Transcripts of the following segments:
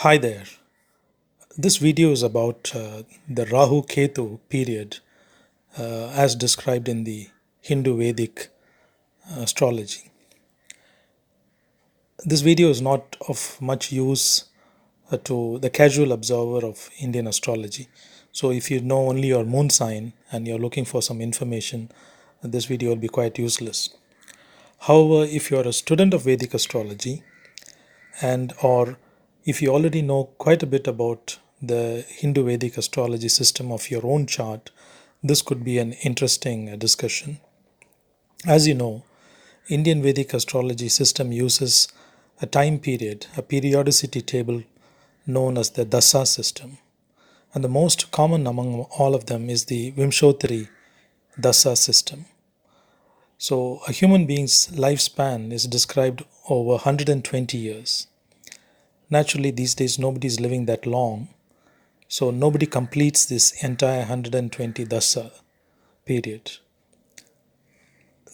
Hi there. This video is about the Rahu Ketu period as described in the Hindu Vedic astrology. This video is not of much use to the casual observer of Indian astrology. So, if you know only your moon sign and you're looking for some information, this video will be quite useless. However, if you're a student of Vedic astrology and or if you already know quite a bit about the Hindu Vedic astrology system of your own chart, this could be an interesting discussion. As you know, Indian Vedic astrology system uses a time period, a periodicity table known as the Dasa system. And the most common among all of them is the Vimshottari Dasa system. So, a human being's lifespan is described over 120 years. Naturally, these days nobody is living that long, so nobody completes this entire 120 dasa period.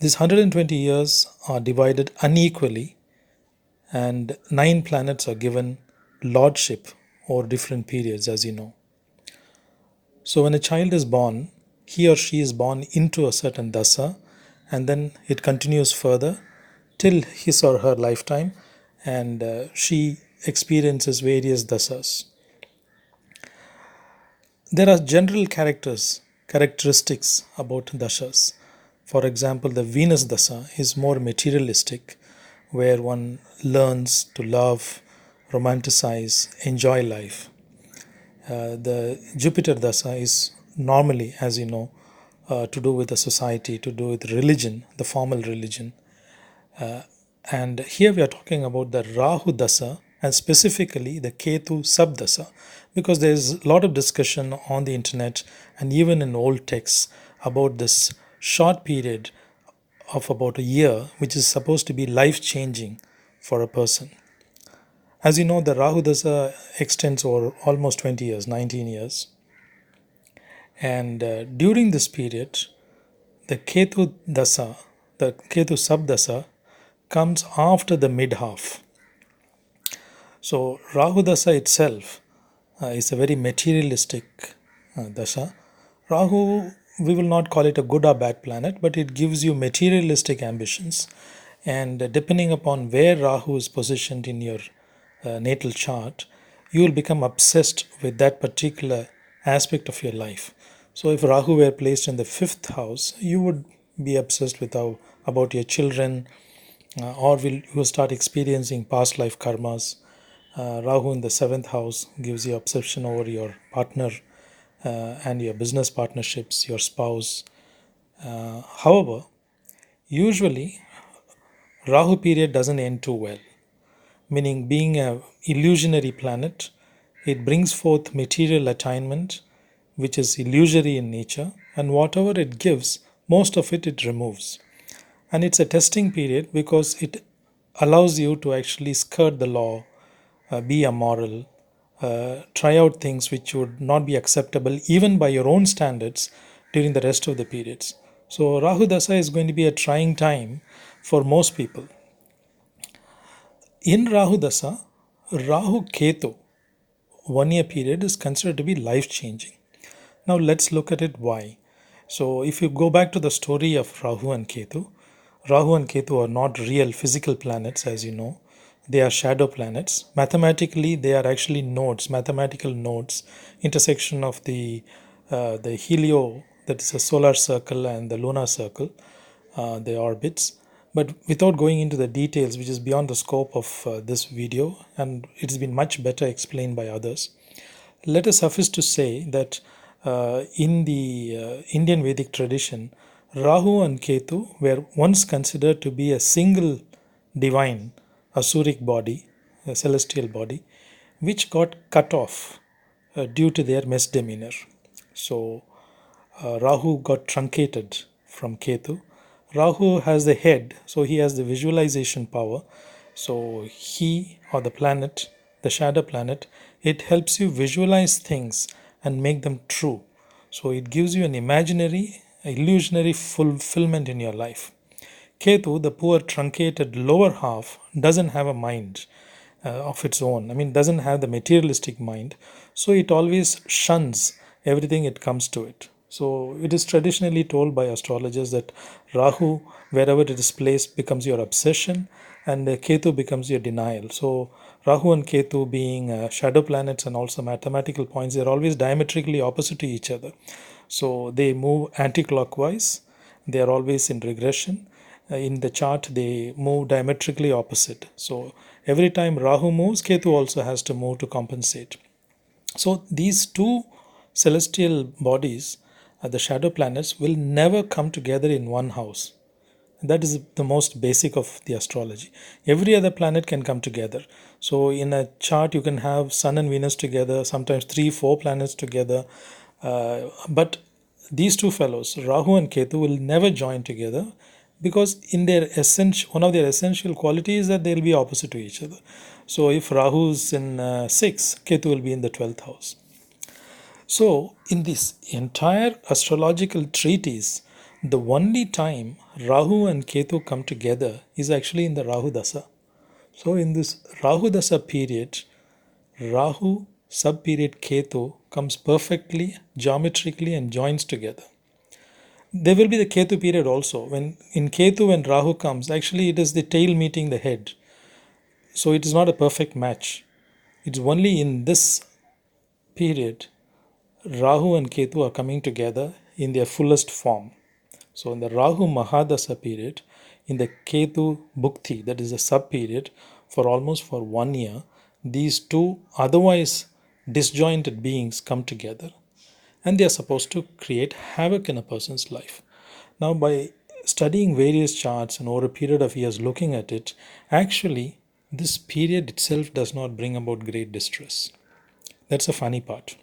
These 120 years are divided unequally, and 9 planets are given lordship over different periods, as you know. So, when a child is born, he or she is born into a certain dasa, and then it continues further till his or her lifetime, and she experiences various dasas. There are general characteristics about dashas. For example, the Venus dasa is more materialistic, where one learns to love, romanticize, enjoy life. The Jupiter dasa is normally, as you know, to do with the society, to do with religion, the formal religion. And here we are talking about the Rahu Dasa and specifically the Ketu Sabdasa, because there is a lot of discussion on the internet and even in old texts about this short period of about a year, which is supposed to be life changing for a person. As you know, the Rahu Dasa extends over almost 20 years, 19 years. And during this period, the Ketu Dasa, the Ketu Sabdasa, comes after the mid half. So, Rahu Dasa itself is a very materialistic Dasa. Rahu, we will not call it a good or bad planet, but it gives you materialistic ambitions. And depending upon where Rahu is positioned in your natal chart, you will become obsessed with that particular aspect of your life. So, if Rahu were placed in the 5th house, you would be obsessed with about your children, or you will start experiencing past life karmas. Rahu in the 7th house gives you obsession over your partner and your business partnerships, your spouse. However, usually Rahu period doesn't end too well, meaning being a illusionary planet, it brings forth material attainment which is illusory in nature, and whatever it gives, most of it removes. And it's a testing period because it allows you to actually skirt the law, be amoral, try out things which would not be acceptable even by your own standards during the rest of the periods. So, Rahu Dasa is going to be a trying time for most people. In Rahu Dasa, Rahu Ketu 1 year period is considered to be life changing. Now, let's look at it why. So, if you go back to the story of Rahu and Ketu are not real physical planets, as you know. They are shadow planets. Mathematically, they are actually nodes, mathematical nodes, intersection of the helio, that is a solar circle, and the lunar circle, the orbits. But without going into the details, which is beyond the scope of this video, and it's been much better explained by others, let us suffice to say that in the Indian Vedic tradition, Rahu and Ketu were once considered to be a single divine Asuric body, a celestial body, which got cut off due to their misdemeanor. So, Rahu got truncated from Ketu. Rahu has the head, so he has the visualization power. So, he or the planet, the shadow planet, it helps you visualize things and make them true. So, it gives you an imaginary, illusionary fulfillment in your life. Ketu, the poor truncated lower half, doesn't have a mind, of its own. I mean, doesn't have the materialistic mind, so it always shuns everything it comes to it. So it is traditionally told by astrologers that Rahu, wherever it is placed, becomes your obsession, and Ketu becomes your denial. So Rahu and Ketu being shadow planets and also mathematical points, they're always diametrically opposite to each other. So they move anti-clockwise. They are always in regression. In the chart, they move diametrically opposite. So every time Rahu moves, Ketu also has to move to compensate. So these two celestial bodies, the shadow planets, will never come together in one house. That is the most basic of the astrology. Every other planet can come together. So in a chart, you can have Sun and Venus together, sometimes 3, 4 planets together. But these two fellows, Rahu and Ketu, will never join together because in their essential, one of their essential qualities is that they'll be opposite to each other. So if Rahu is in 6, Ketu will be in the 12th house. So, in this entire astrological treatise, the only time Rahu and Ketu come together is actually in the Rahu Dasa. So, in this Rahu Dasa period, Rahu sub period Ketu comes perfectly, geometrically, and joins together. There will be the Ketu period also. When in Ketu, when Rahu comes, actually it is the tail meeting the head. So, it is not a perfect match. It's only in this period Rahu and Ketu are coming together in their fullest form. So in the Rahu Mahadasa period, in the Ketu Bhukti, that is a sub period, for almost for 1 year, these two otherwise disjointed beings come together and they are supposed to create havoc in a person's life. Now, by studying various charts and over a period of years looking at it, actually, this period itself does not bring about great distress. That's the funny part.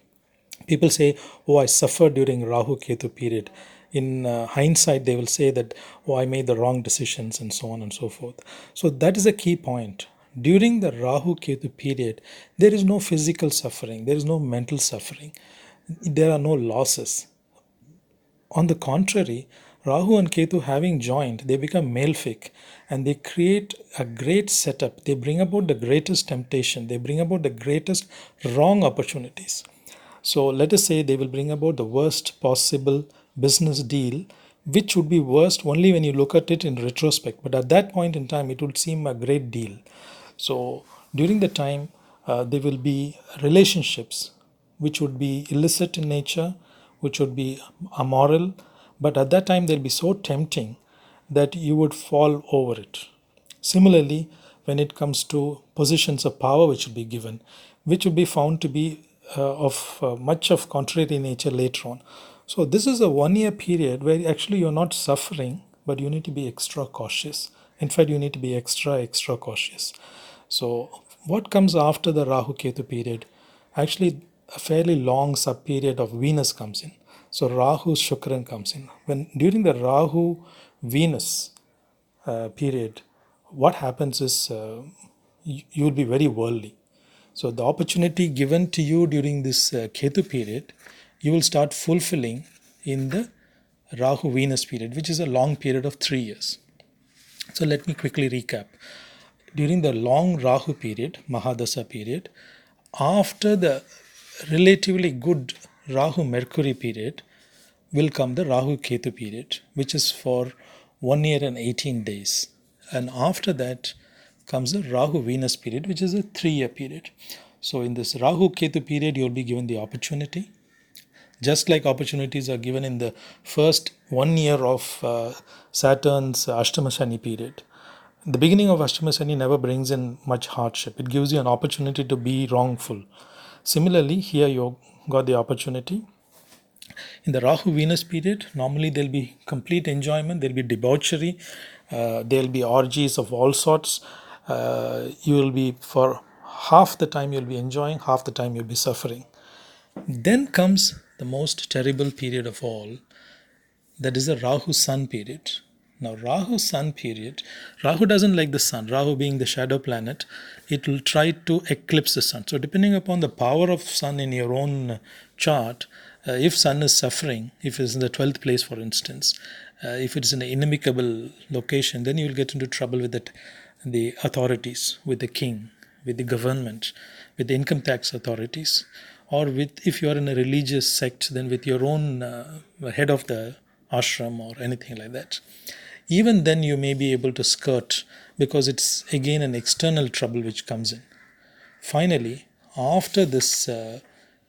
People say, oh, I suffered during Rahu Ketu period. In hindsight, they will say that, oh, I made the wrong decisions and so on and so forth. So that is a key point. During the Rahu Ketu period, there is no physical suffering, there is no mental suffering, there are no losses. On the contrary, Rahu and Ketu having joined, they become malefic and they create a great setup. They bring about the greatest temptation, they bring about the greatest wrong opportunities. So let us say they will bring about the worst possible business deal, which would be worst only when you look at it in retrospect. But at that point in time, it would seem a great deal. So during the time, there will be relationships which would be illicit in nature, which would be amoral, but at that time they'll be so tempting that you would fall over it. Similarly, when it comes to positions of power which will be given, which will be found to be of much of contrary nature later on. So this is a 1 year period where actually you're not suffering, but you need to be extra cautious. In fact, you need to be extra cautious. So what comes after the Rahu Ketu period? Actually, a fairly long sub period of Venus comes in. So Rahu Shukran comes in. When during the Rahu Venus period, what happens is you will be very worldly. So the opportunity given to you during this Ketu period, you will start fulfilling in the Rahu Venus period, which is a long period of 3 years. So let me quickly recap. During the long Rahu period, Mahadasa period, after the relatively good Rahu Mercury period, will come the Rahu Ketu period, which is for 1 year and 18 days. And after that comes the Rahu Venus period, which is a 3 year period. So, in this Rahu Ketu period, you will be given the opportunity. Just like opportunities are given in the first 1 year of Saturn's Ashtama Shani period. The beginning of Ashtama Shani never brings in much hardship. It gives you an opportunity to be wrongful. Similarly, here you got the opportunity. In the Rahu Venus period, normally there'll be complete enjoyment, there'll be debauchery, there'll be orgies of all sorts. You will be, for half the time, you'll be enjoying, half the time, you'll be suffering. Then comes the most terrible period of all, that is the Rahu Sun period. Now, Rahu Sun period, Rahu doesn't like the Sun. Rahu being the shadow planet, it will try to eclipse the Sun. So, depending upon the power of Sun in your own chart, if Sun is suffering, if it's in the 12th place, for instance, if it's in an inimical location, then you will get into trouble with the authorities, with the king, with the government, with the income tax authorities, or with, if you are in a religious sect, then with your own head of the ashram or anything like that. Even then you may be able to skirt, because it's again an external trouble which comes in. Finally, after this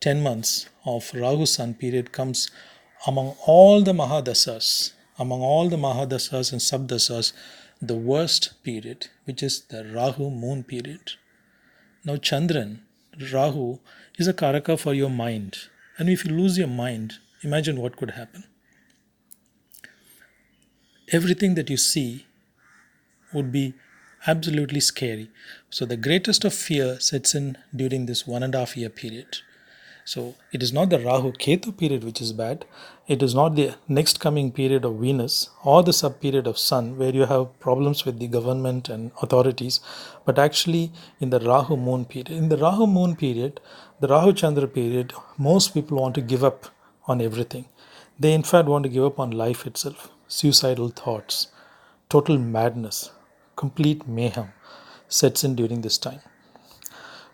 10 months of Rahu Sun period comes, among all the Mahadasas, and Sabdasas, the worst period, which is the Rahu Moon period. Now, Chandran, Rahu, is a Karaka for your mind. And if you lose your mind, imagine what could happen. Everything that you see would be absolutely scary. So the greatest of fear sets in during this 1.5 year period. So it is not the Rahu Ketu period which is bad. It is not the next coming period of Venus or the sub period of Sun where you have problems with the government and authorities, but actually in the Rahu Moon period. In the Rahu Moon period, the Rahu Chandra period, most people want to give up on everything. They in fact want to give up on life itself. Suicidal thoughts, total madness, complete mayhem sets in during this time.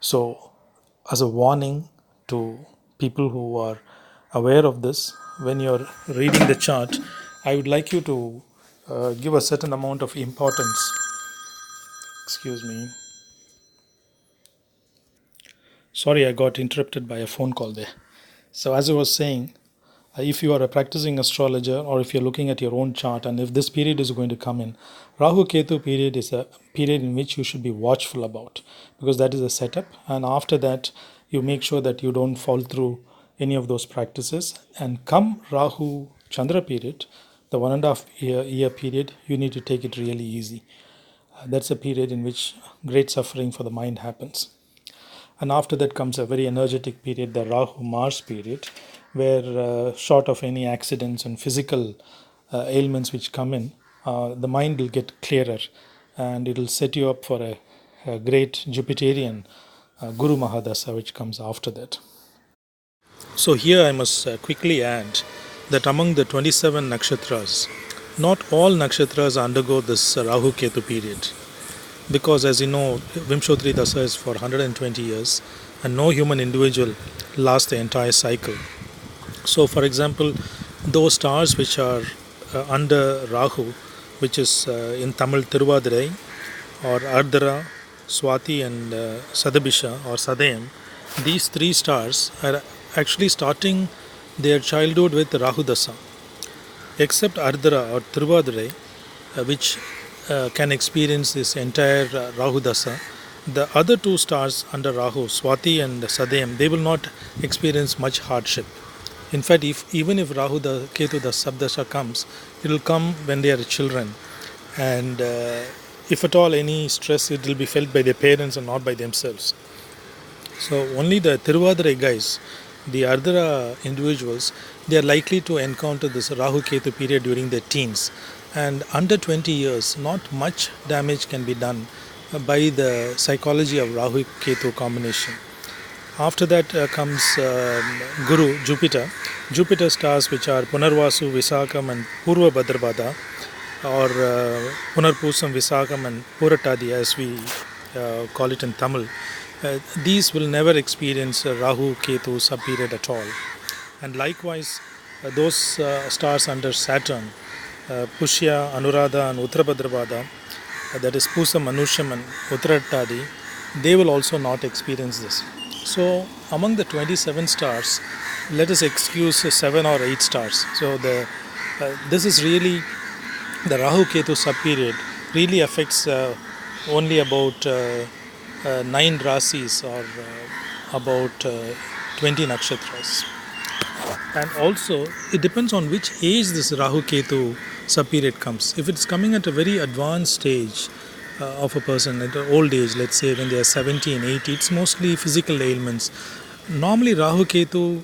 So, as a warning to people who are aware of this, when you're reading the chart, I would like you to give a certain amount of importance. Excuse me. Sorry, I got interrupted by a phone call there. So, as I was saying, if you are a practicing astrologer, or if you're looking at your own chart, and if this period is going to come in, Rahu Ketu period is a period in which you should be watchful about, because that is a setup, and after that you make sure that you don't fall through any of those practices. And come Rahu Chandra period, the 1.5 year period, you need to take it really easy. That's a period in which great suffering for the mind happens. And after that comes a very energetic period, the Rahu Mars period, where short of any accidents and physical ailments which come in, the mind will get clearer, and it will set you up for a great Jupiterian Guru Mahadasa which comes after that. So here I must quickly add that among the 27 nakshatras, not all nakshatras undergo this Rahu Ketu period. Because as you know, Vimshottari Dasa is for 120 years, and no human individual lasts the entire cycle. So for example, those stars which are under Rahu, which is in Tamil Tiruvadirai or Ardhara, Swati and Sadabisha or Sadayam, these three stars are actually starting their childhood with Rahu Dasa. Except Ardhara or Tiruvadirai, which can experience this entire Rahu Dasa, the other two stars under Rahu, Swati and Sadayam, they will not experience much hardship. In fact, even if Rahu Ketu the Sabdasha comes, it will come when they are children, and if at all any stress, it will be felt by their parents and not by themselves. So only the Tiruvadirai guys, the Ardhara individuals, they are likely to encounter this Rahu Ketu period during their teens. And under 20 years, not much damage can be done by the psychology of Rahu Ketu combination. After that comes Guru, Jupiter. Jupiter stars which are Punarvasu, Visakam and Purva Bhadrapada, or Punarpusam, Visakam and Puratadi as we call it in Tamil. These will never experience Rahu Ketu sub-period at all. And likewise, those stars under Saturn, Pushya, Anuradha and Uttarabhadrapada, that is Pusam, Anusham and Uttarattadi, they will also not experience this. So among the 27 stars, let us excuse 7 or 8 stars. So this is really, the Rahu Ketu sub-period really affects only about 9 rasis or about 20 nakshatras. And also, it depends on which age this Rahu Ketu sub-period comes. If it's coming at a very advanced stage of a person, at an old age, let's say when they are 70 and 80, it's mostly physical ailments. Normally, Rahu Ketu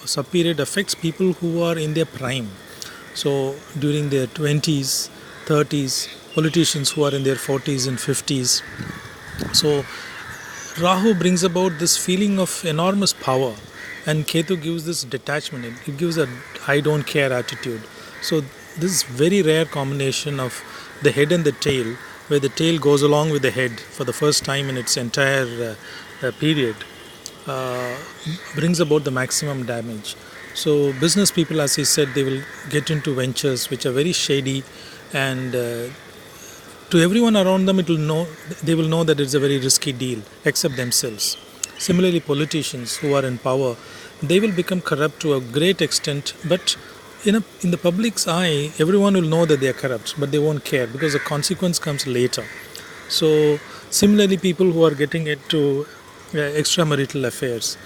sub-period affects people who are in their prime. So, during their 20s, 30s, politicians who are in their 40s and 50s. So, Rahu brings about this feeling of enormous power, and Ketu gives this detachment. It gives a I don't care attitude. So this very rare combination of the head and the tail where the tail goes along with the head for the first time in its entire period, uh, brings about the maximum damage. So business people, as I said, they will get into ventures which are very shady, and to everyone around them, they will know that it's a very risky deal, except themselves. Similarly, politicians who are in power, they will become corrupt to a great extent, but in the public's eye, everyone will know that they are corrupt, but they won't care because the consequence comes later. So, similarly, people who are getting into extramarital affairs,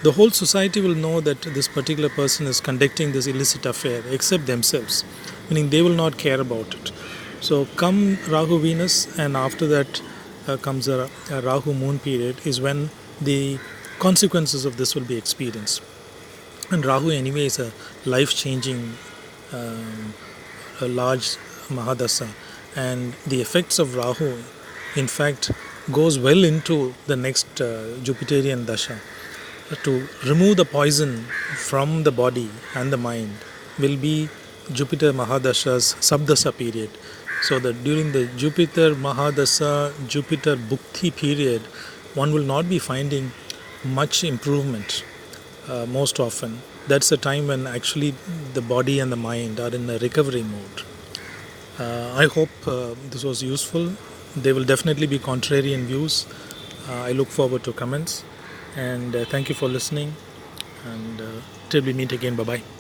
the whole society will know that this particular person is conducting this illicit affair, except themselves, meaning they will not care about it. So, come Rahu Venus, and after that comes a Rahu Moon period, is when the consequences of this will be experienced. And Rahu, anyway, is a life changing, a large Mahadasa, and the effects of Rahu, in fact, goes well into the next Jupiterian Dasha. To remove the poison from the body and the mind will be Jupiter Mahadasha's Sabdasa period. So that during the Jupiter Mahadasa, Jupiter Bhukti period, one will not be finding much improvement most often. That's the time when actually the body and the mind are in a recovery mode. I hope this was useful. There will definitely be contrarian views. I look forward to comments, and thank you for listening, and till we meet again. Bye bye.